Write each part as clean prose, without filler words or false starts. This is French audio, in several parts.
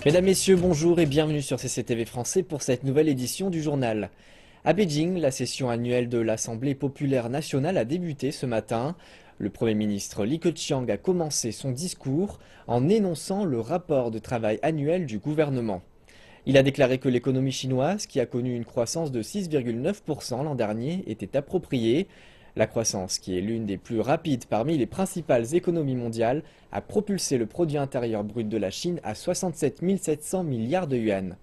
Mesdames, Messieurs, bonjour et bienvenue sur CCTV Français pour cette nouvelle édition du journal. À Beijing, la session annuelle de l'Assemblée populaire nationale a débuté ce matin. Le Premier ministre Li Keqiang a commencé son discours en énonçant le rapport de travail annuel du gouvernement. Il a déclaré que l'économie chinoise, qui a connu une croissance de 6,9% l'an dernier, était appropriée. La croissance, qui est l'une des plus rapides parmi les principales économies mondiales, a propulsé le produit intérieur brut de la Chine à 67 700 milliards de yuans.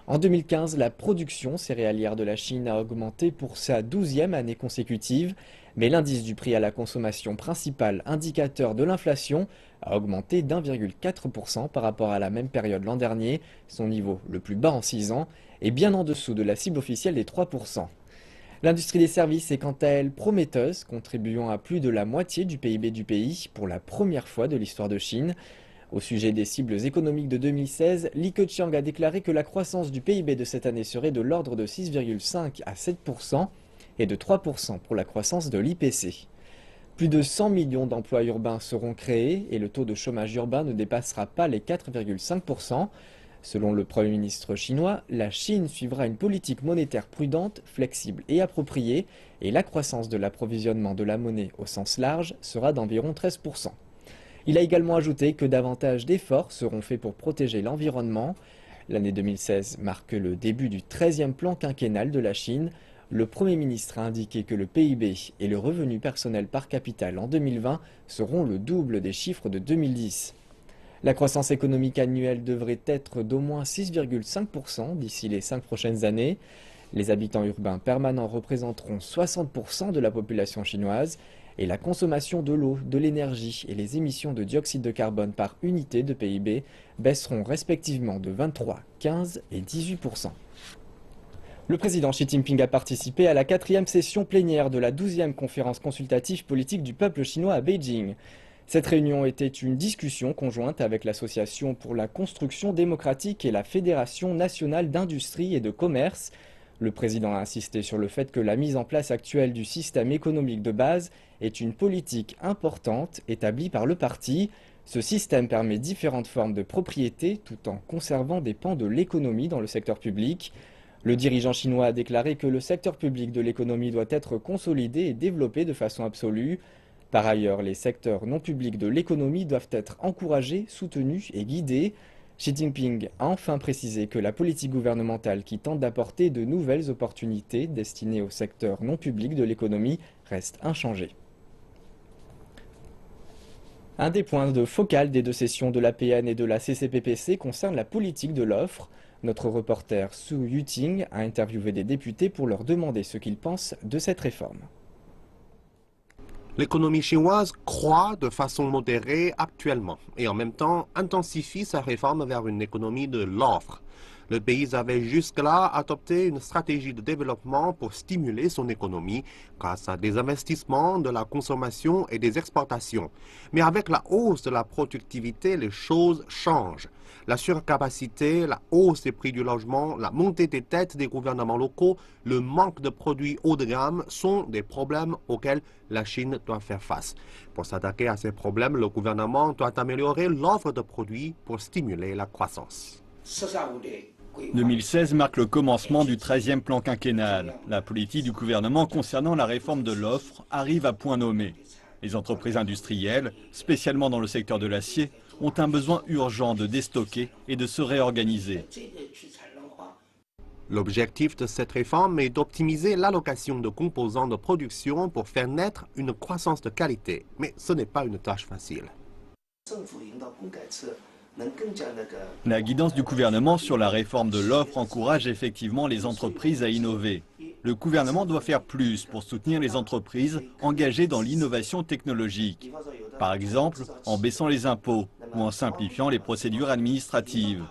En 2015, la production céréalière de la Chine a augmenté pour sa 12e année consécutive, mais l'indice du prix à la consommation principal indicateur de l'inflation a augmenté d'1,4% par rapport à la même période l'an dernier, son niveau le plus bas en 6 ans, et bien en dessous de la cible officielle des 3%. L'industrie des services est quant à elle prometteuse, contribuant à plus de la moitié du PIB du pays pour la première fois de l'histoire de Chine. Au sujet des cibles économiques de 2016, Li Keqiang a déclaré que la croissance du PIB de cette année serait de l'ordre de 6,5 à 7% et de 3% pour la croissance de l'IPC. Plus de 100 millions d'emplois urbains seront créés et le taux de chômage urbain ne dépassera pas les 4,5%. Selon le Premier ministre chinois, la Chine suivra une politique monétaire prudente, flexible et appropriée, et la croissance de l'approvisionnement de la monnaie au sens large sera d'environ 13%. Il a également ajouté que davantage d'efforts seront faits pour protéger l'environnement. L'année 2016 marque le début du 13e plan quinquennal de la Chine. Le Premier ministre a indiqué que le PIB et le revenu personnel par capita en 2020 seront le double des chiffres de 2010. La croissance économique annuelle devrait être d'au moins 6,5% d'ici les 5 prochaines années. Les habitants urbains permanents représenteront 60% de la population chinoise et la consommation de l'eau, de l'énergie et les émissions de dioxyde de carbone par unité de PIB baisseront respectivement de 23, 15 et 18%. Le président Xi Jinping a participé à la 4e session plénière de la 12e conférence consultative politique du peuple chinois à Beijing. Cette réunion était une discussion conjointe avec l'Association pour la construction démocratique et la Fédération nationale d'industrie et de commerce. Le président a insisté sur le fait que la mise en place actuelle du système économique de base est une politique importante établie par le parti. Ce système permet différentes formes de propriété tout en conservant des pans de l'économie dans le secteur public. Le dirigeant chinois a déclaré que le secteur public de l'économie doit être consolidé et développé de façon absolue. Par ailleurs, les secteurs non publics de l'économie doivent être encouragés, soutenus et guidés. Xi Jinping a enfin précisé que la politique gouvernementale qui tente d'apporter de nouvelles opportunités destinées au secteur non public de l'économie reste inchangée. Un des points de focal des deux sessions de l'APN et de la CCPPC concerne la politique de l'offre. Notre reporter Su Yuting a interviewé des députés pour leur demander ce qu'ils pensent de cette réforme. L'économie chinoise croît de façon modérée actuellement et en même temps intensifie sa réforme vers une économie de l'offre. Le pays avait jusque-là adopté une stratégie de développement pour stimuler son économie grâce à des investissements, de la consommation et des exportations. Mais avec la hausse de la productivité, les choses changent. La surcapacité, la hausse des prix du logement, la montée des dettes des gouvernements locaux, le manque de produits haut de gamme sont des problèmes auxquels la Chine doit faire face. Pour s'attaquer à ces problèmes, le gouvernement doit améliorer l'offre de produits pour stimuler la croissance. 2016 marque le commencement du 13e plan quinquennal. La politique du gouvernement concernant la réforme de l'offre arrive à point nommé. Les entreprises industrielles, spécialement dans le secteur de l'acier, ont un besoin urgent de déstocker et de se réorganiser. L'objectif de cette réforme est d'optimiser l'allocation de composants de production pour faire naître une croissance de qualité. Mais ce n'est pas une tâche facile. La guidance du gouvernement sur la réforme de l'offre encourage effectivement les entreprises à innover. Le gouvernement doit faire plus pour soutenir les entreprises engagées dans l'innovation technologique. Par exemple, en baissant les impôts ou en simplifiant les procédures administratives.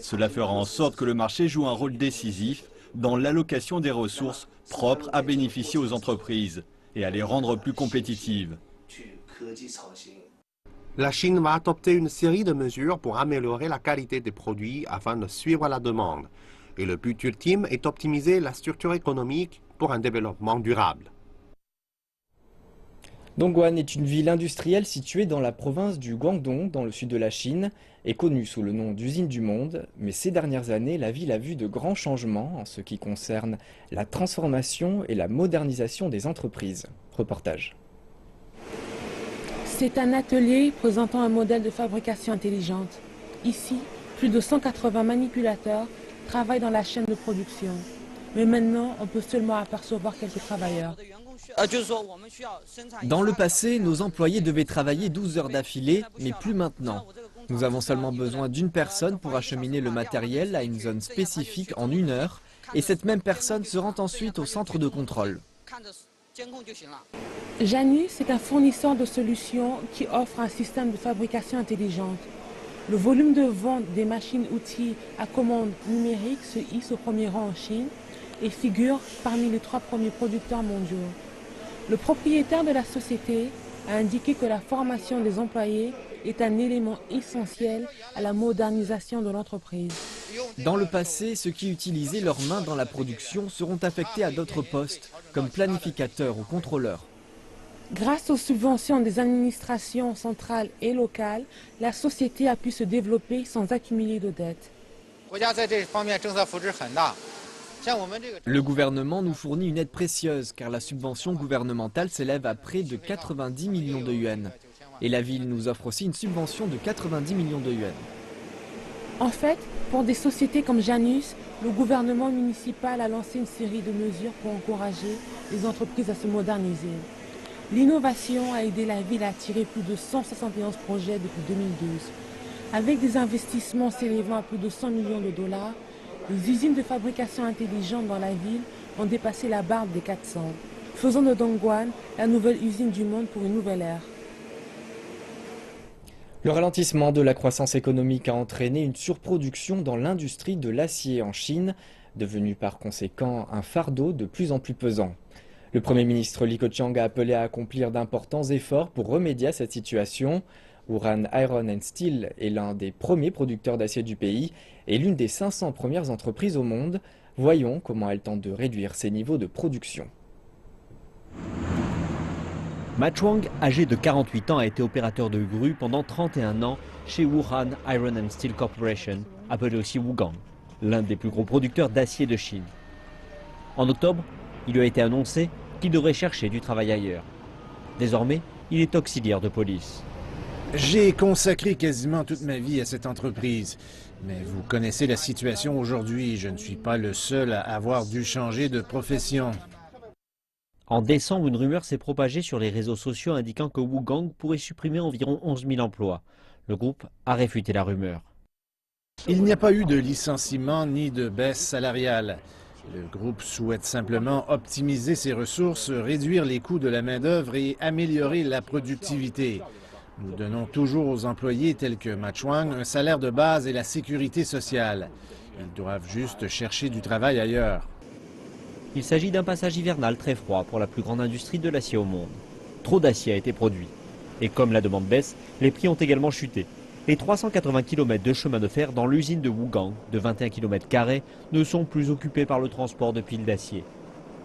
Cela fera en sorte que le marché joue un rôle décisif dans l'allocation des ressources propres à bénéficier aux entreprises et à les rendre plus compétitives. La Chine va adopter une série de mesures pour améliorer la qualité des produits afin de suivre la demande. Et le but ultime est d'optimiser la structure économique pour un développement durable. Dongguan est une ville industrielle située dans la province du Guangdong, dans le sud de la Chine, et connue sous le nom d'usine du monde, mais ces dernières années, la ville a vu de grands changements en ce qui concerne la transformation et la modernisation des entreprises. Reportage. C'est un atelier présentant un modèle de fabrication intelligente. Ici, plus de 180 manipulateurs travaillent dans la chaîne de production. Mais maintenant, on peut seulement apercevoir quelques travailleurs. Dans le passé, nos employés devaient travailler 12 heures d'affilée, mais plus maintenant. Nous avons seulement besoin d'une personne pour acheminer le matériel à une zone spécifique en 1 heure, et cette même personne se rend ensuite au centre de contrôle. Janus est un fournisseur de solutions qui offre un système de fabrication intelligente. Le volume de vente des machines-outils à commande numérique se hisse au premier rang en Chine et figure parmi les 3 premiers producteurs mondiaux. Le propriétaire de la société a indiqué que la formation des employés est un élément essentiel à la modernisation de l'entreprise. Dans le passé, ceux qui utilisaient leurs mains dans la production seront affectés à d'autres postes, comme planificateurs ou contrôleurs. Grâce aux subventions des administrations centrales et locales, la société a pu se développer sans accumuler de dettes. Le gouvernement nous fournit une aide précieuse car la subvention gouvernementale s'élève à près de 90 millions de yuans. Et la ville nous offre aussi une subvention de 90 millions de yuans. En fait, pour des sociétés comme Janus, le gouvernement municipal a lancé une série de mesures pour encourager les entreprises à se moderniser. L'innovation a aidé la ville à attirer plus de 171 projets depuis 2012. Avec des investissements s'élevant à plus de 100 millions de dollars, les usines de fabrication intelligente dans la ville ont dépassé la barre des 400, faisant de Dongguan la nouvelle usine du monde pour une nouvelle ère. Le ralentissement de la croissance économique a entraîné une surproduction dans l'industrie de l'acier en Chine, devenue par conséquent un fardeau de plus en plus pesant. Le Premier ministre Li Keqiang a appelé à accomplir d'importants efforts pour remédier à cette situation. Wuhan Iron and Steel est l'un des premiers producteurs d'acier du pays et l'une des 500 premières entreprises au monde. Voyons comment elle tente de réduire ses niveaux de production. Ma Chuang, âgé de 48 ans, a été opérateur de grue pendant 31 ans chez Wuhan Iron and Steel Corporation, appelé aussi Wugang, l'un des plus gros producteurs d'acier de Chine. En octobre, il lui a été annoncé qu'il devrait chercher du travail ailleurs. Désormais, il est auxiliaire de police. J'ai consacré quasiment toute ma vie à cette entreprise. Mais vous connaissez la situation aujourd'hui. Je ne suis pas le seul à avoir dû changer de profession. En décembre, une rumeur s'est propagée sur les réseaux sociaux indiquant que Wugang pourrait supprimer environ 11 000 emplois. Le groupe a réfuté la rumeur. Il n'y a pas eu de licenciement ni de baisse salariale. Le groupe souhaite simplement optimiser ses ressources, réduire les coûts de la main-d'œuvre et améliorer la productivité. Nous donnons toujours aux employés tels que Ma Chuang un salaire de base et la sécurité sociale. Ils doivent juste chercher du travail ailleurs. Il s'agit d'un passage hivernal très froid pour la plus grande industrie de l'acier au monde. Trop d'acier a été produit. Et comme la demande baisse, les prix ont également chuté. Les 380 km de chemin de fer dans l'usine de Wugang, de 21 km², ne sont plus occupés par le transport de piles d'acier.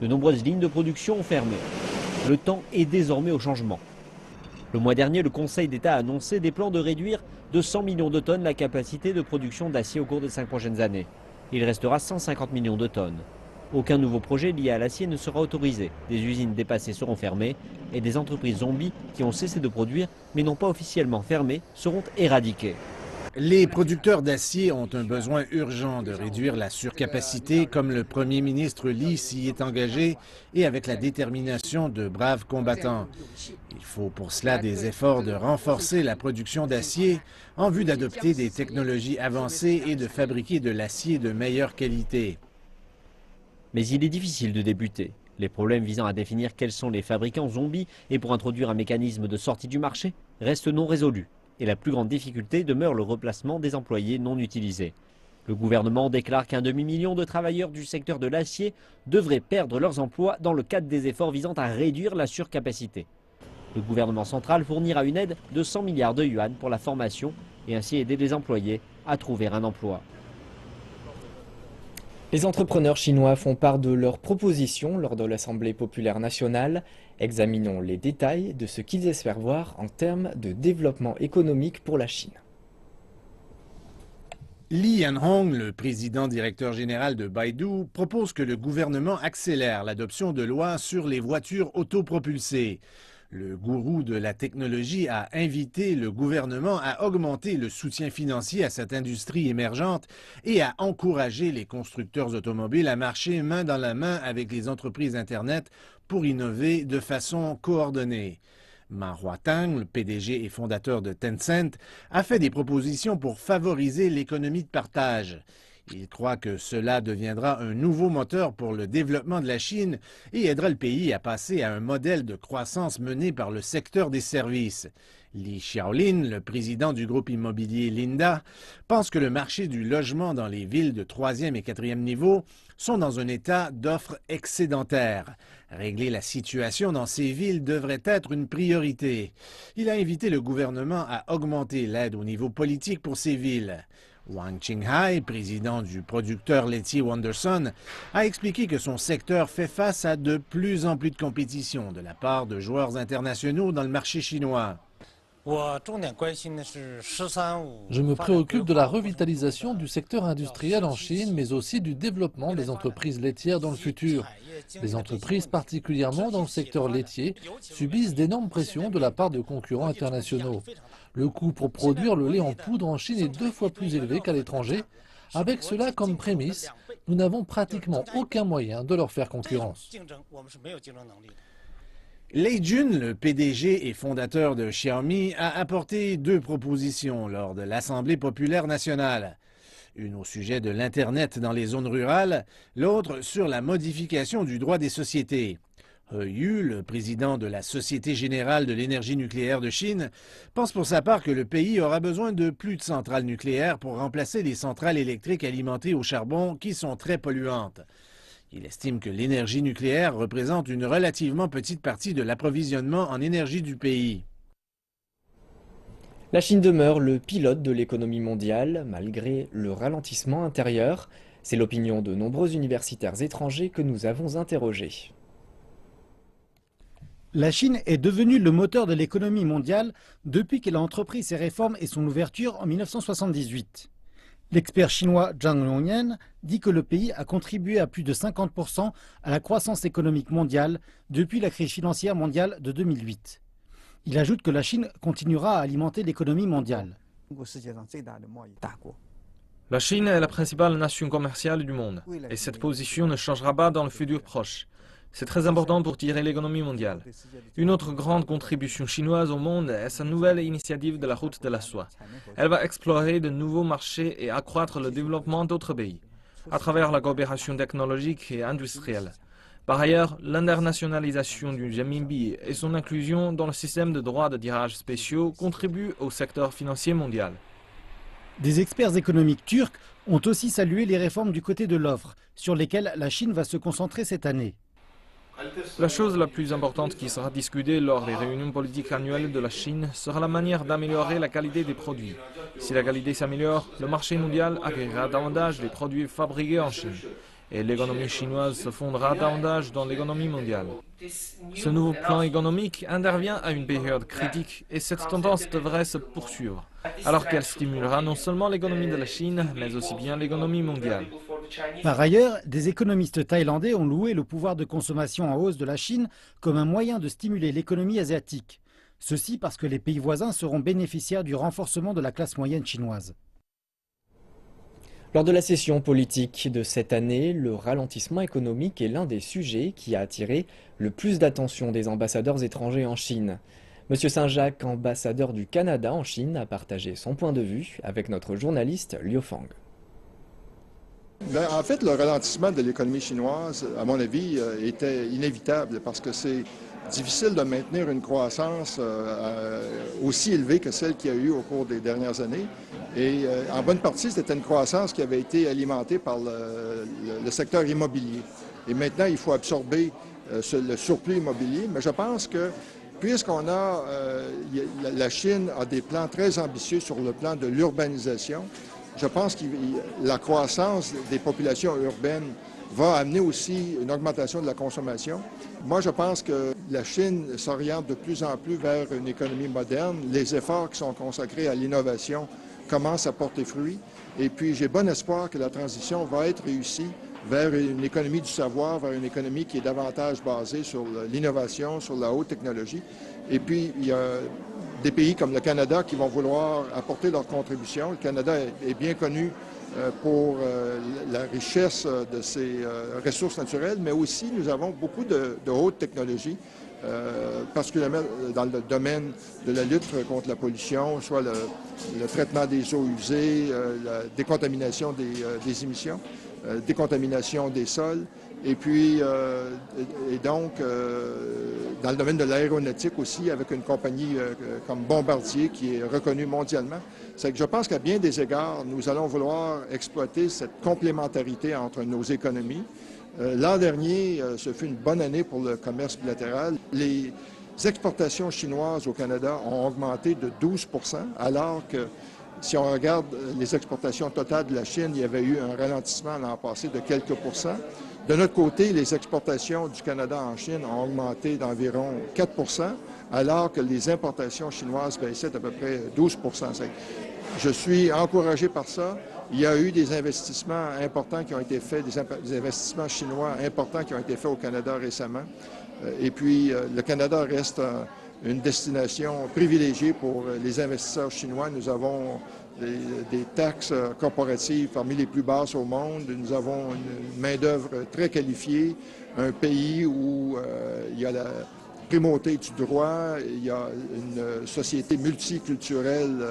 De nombreuses lignes de production ont fermé. Le temps est désormais au changement. Le mois dernier, le Conseil d'État a annoncé des plans de réduire de 100 millions de tonnes la capacité de production d'acier au cours des 5 prochaines années. Il restera 150 millions de tonnes. Aucun nouveau projet lié à l'acier ne sera autorisé. Des usines dépassées seront fermées et des entreprises zombies qui ont cessé de produire mais n'ont pas officiellement fermé seront éradiquées. Les producteurs d'acier ont un besoin urgent de réduire la surcapacité, comme le Premier ministre Li s'y est engagé, et avec la détermination de braves combattants. Il faut pour cela des efforts de renforcer la production d'acier en vue d'adopter des technologies avancées et de fabriquer de l'acier de meilleure qualité. Mais il est difficile de débuter. Les problèmes visant à définir quels sont les fabricants zombies et pour introduire un mécanisme de sortie du marché restent non résolus. Et la plus grande difficulté demeure le replacement des employés non utilisés. Le gouvernement déclare qu'1 demi-million de travailleurs du secteur de l'acier devraient perdre leurs emplois dans le cadre des efforts visant à réduire la surcapacité. Le gouvernement central fournira une aide de 100 milliards de yuan pour la formation et ainsi aider les employés à trouver un emploi. Les entrepreneurs chinois font part de leurs propositions lors de l'Assemblée populaire nationale. Examinons les détails de ce qu'ils espèrent voir en termes de développement économique pour la Chine. Li Yanhong, le président directeur général de Baidu, propose que le gouvernement accélère l'adoption de lois sur les voitures autopropulsées. Le gourou de la technologie a invité le gouvernement à augmenter le soutien financier à cette industrie émergente et à encourager les constructeurs automobiles à marcher main dans la main avec les entreprises Internet pour innover de façon coordonnée. Ma Huateng, le PDG et fondateur de Tencent, a fait des propositions pour favoriser l'économie de partage. Il croit que cela deviendra un nouveau moteur pour le développement de la Chine et aidera le pays à passer à un modèle de croissance mené par le secteur des services. Li Xiaolin, le président du groupe immobilier Linda, pense que le marché du logement dans les villes de 3e et 4e niveau sont dans un état d'offre excédentaire. Régler la situation dans ces villes devrait être une priorité. Il a invité le gouvernement à augmenter l'aide au niveau politique pour ces villes. Wang Qinghai, président du producteur laitier Wonderson, a expliqué que son secteur fait face à de plus en plus de compétition de la part de joueurs internationaux dans le marché chinois. Je me préoccupe de la revitalisation du secteur industriel en Chine, mais aussi du développement des entreprises laitières dans le futur. Les entreprises, particulièrement dans le secteur laitier, subissent d'énormes pressions de la part de concurrents internationaux. Le coût pour produire le lait en poudre en Chine est 2 fois plus élevé qu'à l'étranger. Avec cela comme prémisse, nous n'avons pratiquement aucun moyen de leur faire concurrence. Lei Jun, le PDG et fondateur de Xiaomi, a apporté 2 propositions lors de l'Assemblée populaire nationale. Une au sujet de l'Internet dans les zones rurales, l'autre sur la modification du droit des sociétés. He Yu, le président de la Société générale de l'énergie nucléaire de Chine, pense pour sa part que le pays aura besoin de plus de centrales nucléaires pour remplacer les centrales électriques alimentées au charbon qui sont très polluantes. Il estime que l'énergie nucléaire représente une relativement petite partie de l'approvisionnement en énergie du pays. La Chine demeure le pilote de l'économie mondiale, malgré le ralentissement intérieur. C'est l'opinion de nombreux universitaires étrangers que nous avons interrogés. La Chine est devenue le moteur de l'économie mondiale depuis qu'elle a entrepris ses réformes et son ouverture en 1978. L'expert chinois Zhang Yongyan dit que le pays a contribué à plus de 50% à la croissance économique mondiale depuis la crise financière mondiale de 2008. Il ajoute que la Chine continuera à alimenter l'économie mondiale. La Chine est la principale nation commerciale du monde et cette position ne changera pas dans le futur proche. C'est très important pour tirer l'économie mondiale. Une autre grande contribution chinoise au monde est sa nouvelle initiative de la route de la soie. Elle va explorer de nouveaux marchés et accroître le développement d'autres pays, à travers la coopération technologique et industrielle. Par ailleurs, l'internationalisation du renminbi et son inclusion dans le système de droits de tirage spéciaux contribuent au secteur financier mondial. Des experts économiques turcs ont aussi salué les réformes du côté de l'offre, sur lesquelles la Chine va se concentrer cette année. La chose la plus importante qui sera discutée lors des réunions politiques annuelles de la Chine sera la manière d'améliorer la qualité des produits. Si la qualité s'améliore, le marché mondial accueillera davantage des produits fabriqués en Chine et l'économie chinoise se fondera davantage dans l'économie mondiale. Ce nouveau plan économique intervient à une période critique et cette tendance devrait se poursuivre, alors qu'elle stimulera non seulement l'économie de la Chine, mais aussi bien l'économie mondiale. Par ailleurs, des économistes thaïlandais ont loué le pouvoir de consommation en hausse de la Chine comme un moyen de stimuler l'économie asiatique. Ceci parce que les pays voisins seront bénéficiaires du renforcement de la classe moyenne chinoise. Lors de la session politique de cette année, le ralentissement économique est l'un des sujets qui a attiré le plus d'attention des ambassadeurs étrangers en Chine. Monsieur Saint-Jacques, ambassadeur du Canada en Chine, a partagé son point de vue avec notre journaliste Liu Fang. En fait, le ralentissement de l'économie chinoise, à mon avis, était inévitable parce que c'est difficile de maintenir une croissance aussi élevée que celle qu'il y a eu au cours des dernières années. Et en bonne partie, c'était une croissance qui avait été alimentée par le secteur immobilier. Et maintenant, il faut absorber le surplus immobilier. Mais je pense que puisqu'on a, la Chine a des plans très ambitieux sur le plan de l'urbanisation, Je pense que la croissance des populations urbaines va amener aussi une augmentation de la consommation. Moi, je pense que la Chine s'oriente de plus en plus vers une économie moderne. Les efforts qui sont consacrés à l'innovation commencent à porter fruit. Et puis, j'ai bon espoir que la transition va être réussie vers une économie du savoir, vers une économie qui est davantage basée sur l'innovation, sur la haute technologie. Et puis, il y a des pays comme le Canada qui vont vouloir apporter leur contribution. Le Canada est bien connu pour la richesse de ses ressources naturelles, mais aussi nous avons beaucoup de haute technologie, particulièrement dans le domaine de la lutte contre la pollution, soit le traitement des eaux usées, la décontamination des émissions, décontamination des sols, et puis dans le domaine de l'aéronautique aussi, avec une compagnie comme Bombardier qui est reconnue mondialement. C'est que je pense qu'à bien des égards, nous allons vouloir exploiter cette complémentarité entre nos économies. L'an dernier, ce fut une bonne année pour le commerce bilatéral. Les exportations chinoises au Canada ont augmenté de 12 %, alors que si on regarde les exportations totales de la Chine, il y avait eu un ralentissement l'an passé de quelques pourcents. De notre côté, les exportations du Canada en Chine ont augmenté d'environ 4 %, alors que les importations chinoises baissaient d'à peu près 12 %. Je suis encouragé par ça. Il y a eu des investissements importants qui ont été faits, des investissements chinois importants qui ont été faits au Canada récemment. Et puis, le Canada reste une destination privilégiée pour les investisseurs chinois. Nous avons des taxes corporatives parmi les plus basses au monde. Nous avons une main-d'œuvre très qualifiée, un pays où il y a la primauté du droit, il y a une société multiculturelle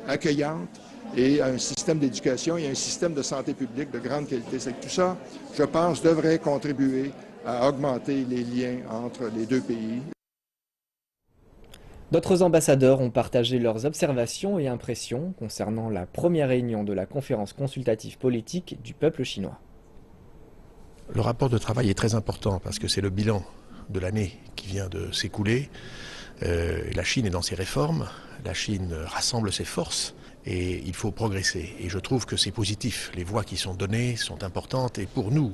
accueillante et un système d'éducation et un système de santé publique de grande qualité. C'est que tout ça, je pense, devrait contribuer à augmenter les liens entre les deux pays. D'autres ambassadeurs ont partagé leurs observations et impressions concernant la première réunion de la conférence consultative politique du peuple chinois. Le rapport de travail est très important parce que c'est le bilan de l'année qui vient de s'écouler. La Chine est dans ses réformes, la Chine rassemble ses forces et il faut progresser. Et je trouve que c'est positif. Les voix qui sont données sont importantes et pour nous,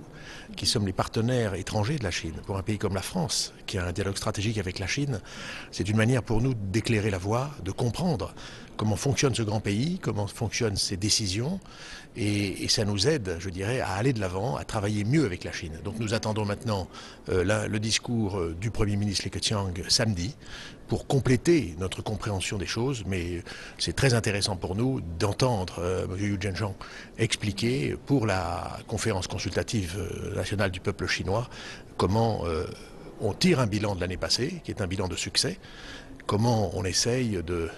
qui sommes les partenaires étrangers de la Chine, pour un pays comme la France, qui a un dialogue stratégique avec la Chine, c'est une manière pour nous d'éclairer la voie, de comprendre comment fonctionne ce grand pays, comment fonctionnent ses décisions, et ça nous aide, je dirais, à aller de l'avant, à travailler mieux avec la Chine. Donc nous attendons maintenant le discours du Premier ministre Li Keqiang samedi pour compléter notre compréhension des choses, mais c'est très intéressant pour nous d'entendre M. Yu Zhenzhong expliquer pour la conférence consultative nationale du peuple chinois comment on tire un bilan de l'année passée, qui est un bilan de succès, comment on essaye de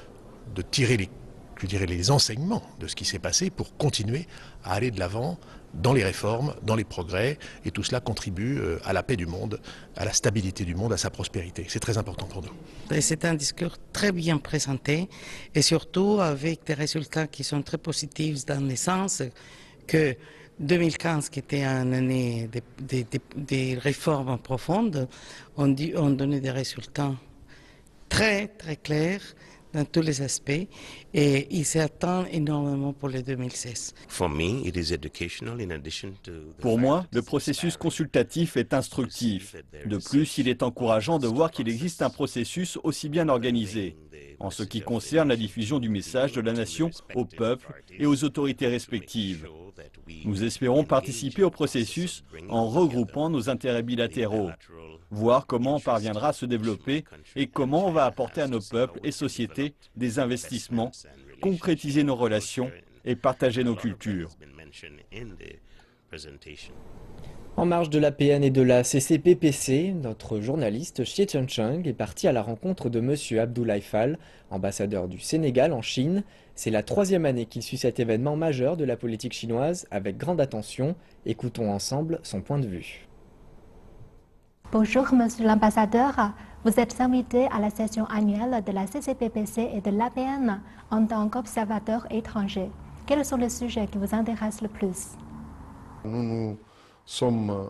tirer les enseignements de ce qui s'est passé pour continuer à aller de l'avant dans les réformes, dans les progrès, et tout cela contribue à la paix du monde, à la stabilité du monde, à sa prospérité. C'est très important pour nous. C'est un discours très bien présenté et surtout avec des résultats qui sont très positifs dans le sens que 2015, qui était une année des réformes profondes, ont donné des résultats très très clairs dans tous les aspects et il s'attend énormément pour le 2016. Pour moi, le processus consultatif est instructif. De plus, il est encourageant de voir qu'il existe un processus aussi bien organisé en ce qui concerne la diffusion du message de la nation au peuple et aux autorités respectives. Nous espérons participer au processus en regroupant nos intérêts bilatéraux, voir comment on parviendra à se développer et comment on va apporter à nos peuples et sociétés des investissements, concrétiser nos relations et partager nos cultures. En marge de l'APN et de la CCPPC, notre journaliste Xie Chengcheng est parti à la rencontre de M. Abdoulaye Fall, ambassadeur du Sénégal en Chine. C'est la 3e année qu'il suit cet événement majeur de la politique chinoise avec grande attention. Écoutons ensemble son point de vue. Bonjour Monsieur l'ambassadeur, vous êtes invité à la session annuelle de la CCPPC et de l'APN en tant qu'observateur étranger. Quels sont les sujets qui vous intéressent le plus? Nous sommes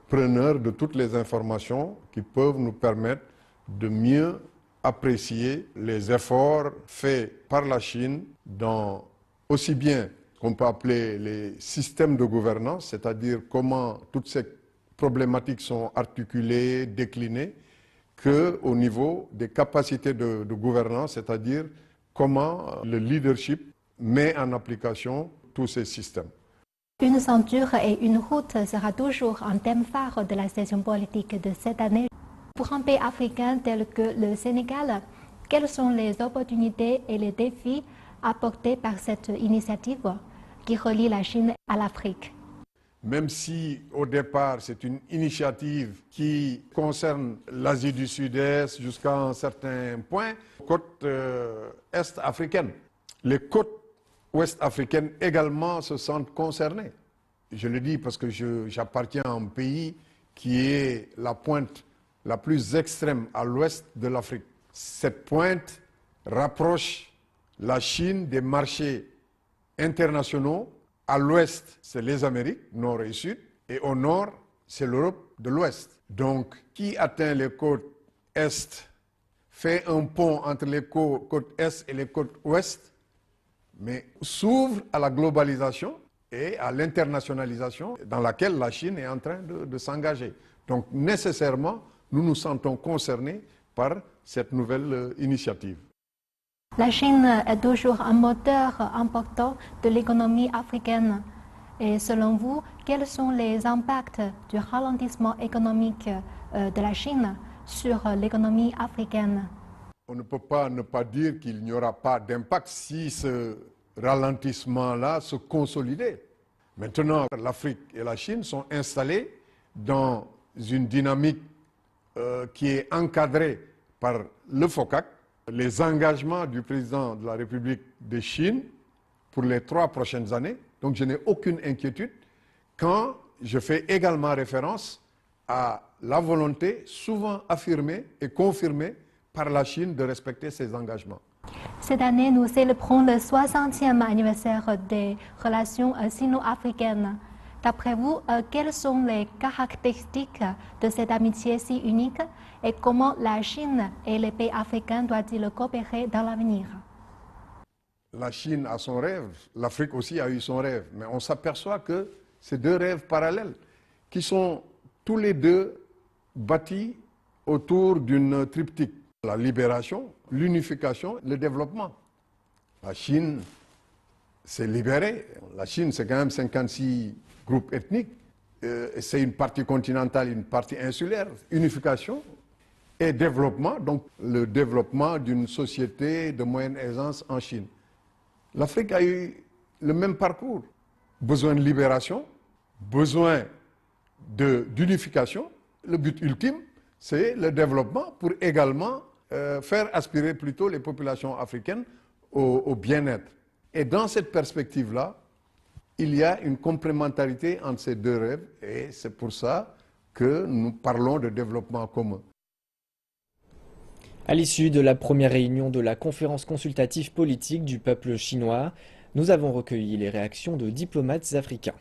preneurs de toutes les informations qui peuvent nous permettre de mieux apprécier les efforts faits par la Chine dans aussi bien qu'on peut appeler les systèmes de gouvernance, c'est-à-dire comment toutes ces problématiques sont articulées, déclinées, qu'au niveau des capacités de gouvernance, c'est-à-dire comment le leadership met en application tous ces systèmes. Une ceinture et une route sera toujours un thème phare de la session politique de cette année. Pour un pays africain tel que le Sénégal, quelles sont les opportunités et les défis apportés par cette initiative qui relie la Chine à l'Afrique? Même si au départ c'est une initiative qui concerne l'Asie du Sud-Est jusqu'à un certain point, côte est africaine. Les côtes ouest africaines également se sentent concernées. Je le dis parce que j'appartiens à un pays qui est la pointe la plus extrême à l'ouest de l'Afrique. Cette pointe rapproche la Chine des marchés internationaux. À l'ouest, c'est les Amériques, nord et sud, et au nord, c'est l'Europe de l'ouest. Donc, qui atteint les côtes est, fait un pont entre les côtes est et les côtes ouest, mais s'ouvre à la globalisation et à l'internationalisation dans laquelle la Chine est en train de s'engager. Donc, nécessairement, nous nous sentons concernés par cette nouvelle initiative. La Chine est toujours un moteur important de l'économie africaine. Et selon vous, quels sont les impacts du ralentissement économique de la Chine sur l'économie africaine? On ne peut pas ne pas dire qu'il n'y aura pas d'impact si ce ralentissement-là se consolidait. Maintenant, l'Afrique et la Chine sont installées dans une dynamique qui est encadrée par le FOCAC, les engagements du président de la République de Chine pour les 3 prochaines années. Donc je n'ai aucune inquiétude quand je fais également référence à la volonté souvent affirmée et confirmée par la Chine de respecter ses engagements. Cette année, nous célébrons le 60e anniversaire des relations sino-africaines. D'après vous, quelles sont les caractéristiques de cette amitié si unique et comment la Chine et les pays africains doivent-ils coopérer dans l'avenir? La Chine a son rêve, l'Afrique aussi a eu son rêve, mais on s'aperçoit que c'est 2 rêves parallèles qui sont tous les 2 bâtis autour d'une triptyque. La libération, l'unification, le développement. La Chine s'est libérée. La Chine, c'est quand même 56 groupes ethniques. C'est une partie continentale, une partie insulaire. Unification et développement, donc le développement d'une société de moyenne aisance en Chine. L'Afrique a eu le même parcours. Besoin de libération, besoin d'unification. Le but ultime, c'est le développement pour également faire aspirer plutôt les populations africaines au bien-être. Et dans cette perspective-là, il y a une complémentarité entre ces 2 rêves et c'est pour ça que nous parlons de développement commun. À l'issue de la première réunion de la conférence consultative politique du peuple chinois, nous avons recueilli les réactions de diplomates africains.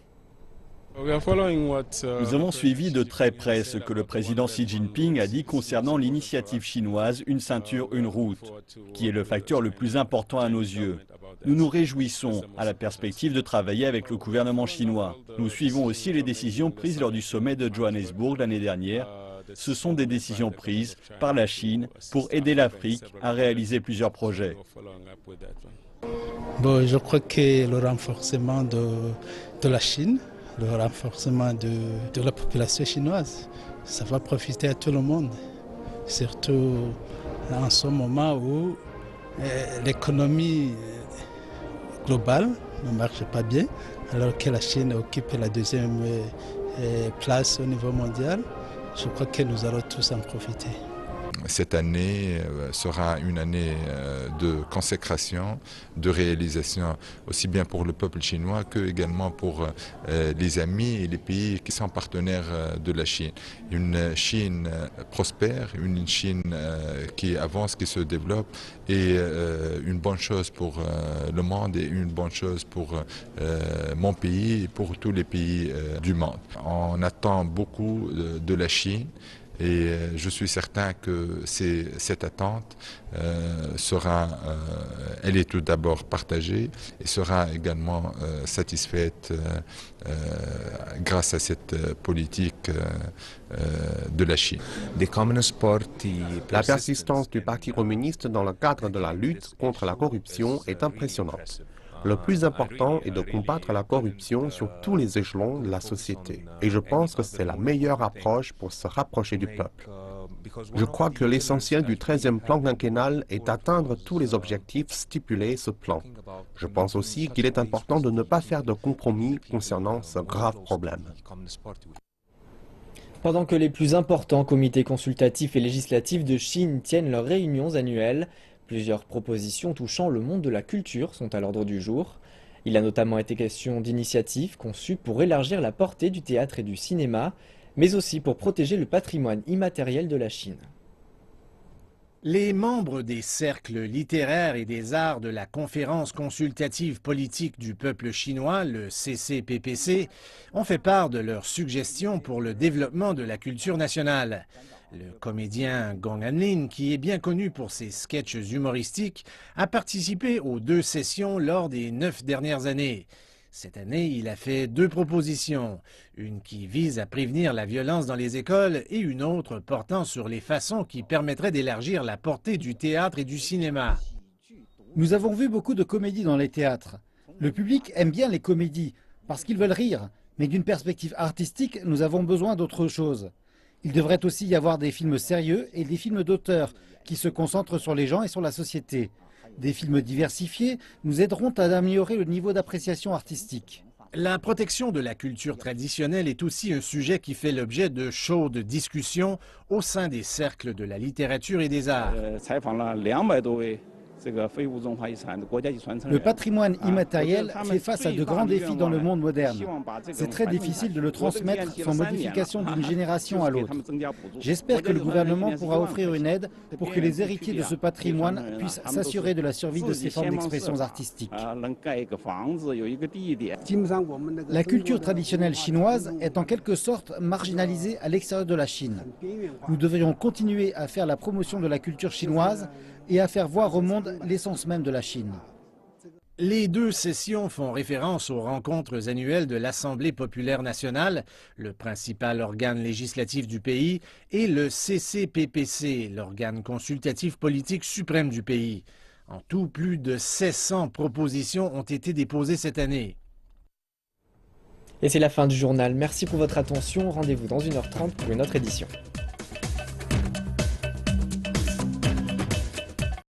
Nous avons suivi de très près ce que le président Xi Jinping a dit concernant l'initiative chinoise Une ceinture, une route, qui est le facteur le plus important à nos yeux. Nous nous réjouissons à la perspective de travailler avec le gouvernement chinois. Nous suivons aussi les décisions prises lors du sommet de Johannesburg l'année dernière. Ce sont des décisions prises par la Chine pour aider l'Afrique à réaliser plusieurs projets. Bon, je crois que le renforcement de la Chine, le renforcement de la population chinoise, ça va profiter à tout le monde. Surtout en ce moment où l'économie globale ne marche pas bien, alors que la Chine occupe la 2e place au niveau mondial. Je crois que nous allons tous en profiter. Cette année sera une année de consécration, de réalisation, aussi bien pour le peuple chinois que également pour les amis et les pays qui sont partenaires de la Chine. Une Chine prospère, une Chine qui avance, qui se développe est une bonne chose pour le monde et une bonne chose pour mon pays et pour tous les pays du monde. On attend beaucoup de la Chine. Et je suis certain que cette attente elle est tout d'abord partagée et sera également satisfaite grâce à cette politique de la Chine. La persistance du Parti communiste dans le cadre de la lutte contre la corruption est impressionnante. Le plus important est de combattre la corruption sur tous les échelons de la société. Et je pense que c'est la meilleure approche pour se rapprocher du peuple. Je crois que l'essentiel du 13e plan quinquennal est d'atteindre tous les objectifs stipulés ce plan. Je pense aussi qu'il est important de ne pas faire de compromis concernant ce grave problème. Pendant que les plus importants comités consultatifs et législatifs de Chine tiennent leurs réunions annuelles, plusieurs propositions touchant le monde de la culture sont à l'ordre du jour. Il a notamment été question d'initiatives conçues pour élargir la portée du théâtre et du cinéma, mais aussi pour protéger le patrimoine immatériel de la Chine. Les membres des cercles littéraires et des arts de la Conférence consultative politique du peuple chinois, le CCPPC, ont fait part de leurs suggestions pour le développement de la culture nationale. Le comédien Gong Anlin, qui est bien connu pour ses sketchs humoristiques, a participé aux 2 sessions lors des 9 dernières années. Cette année, il a fait 2 propositions, une qui vise à prévenir la violence dans les écoles et une autre portant sur les façons qui permettraient d'élargir la portée du théâtre et du cinéma. Nous avons vu beaucoup de comédies dans les théâtres. Le public aime bien les comédies parce qu'ils veulent rire, mais d'une perspective artistique, nous avons besoin d'autre chose. Il devrait aussi y avoir des films sérieux et des films d'auteur qui se concentrent sur les gens et sur la société. Des films diversifiés nous aideront à améliorer le niveau d'appréciation artistique. La protection de la culture traditionnelle est aussi un sujet qui fait l'objet de chaudes discussions au sein des cercles de la littérature et des arts. Le patrimoine immatériel fait face à de grands défis dans le monde moderne. C'est très difficile de le transmettre sans modification d'une génération à l'autre. J'espère que le gouvernement pourra offrir une aide pour que les héritiers de ce patrimoine puissent s'assurer de la survie de ces formes d'expression artistiques. La culture traditionnelle chinoise est en quelque sorte marginalisée à l'extérieur de la Chine. Nous devrions continuer à faire la promotion de la culture chinoise et à faire voir au monde l'essence même de la Chine. Les 2 sessions font référence aux rencontres annuelles de l'Assemblée populaire nationale, le principal organe législatif du pays, et le CCPPC, l'organe consultatif politique suprême du pays. En tout, plus de 1600 propositions ont été déposées cette année. Et c'est la fin du journal. Merci pour votre attention. Rendez-vous dans 1h30 pour une autre édition.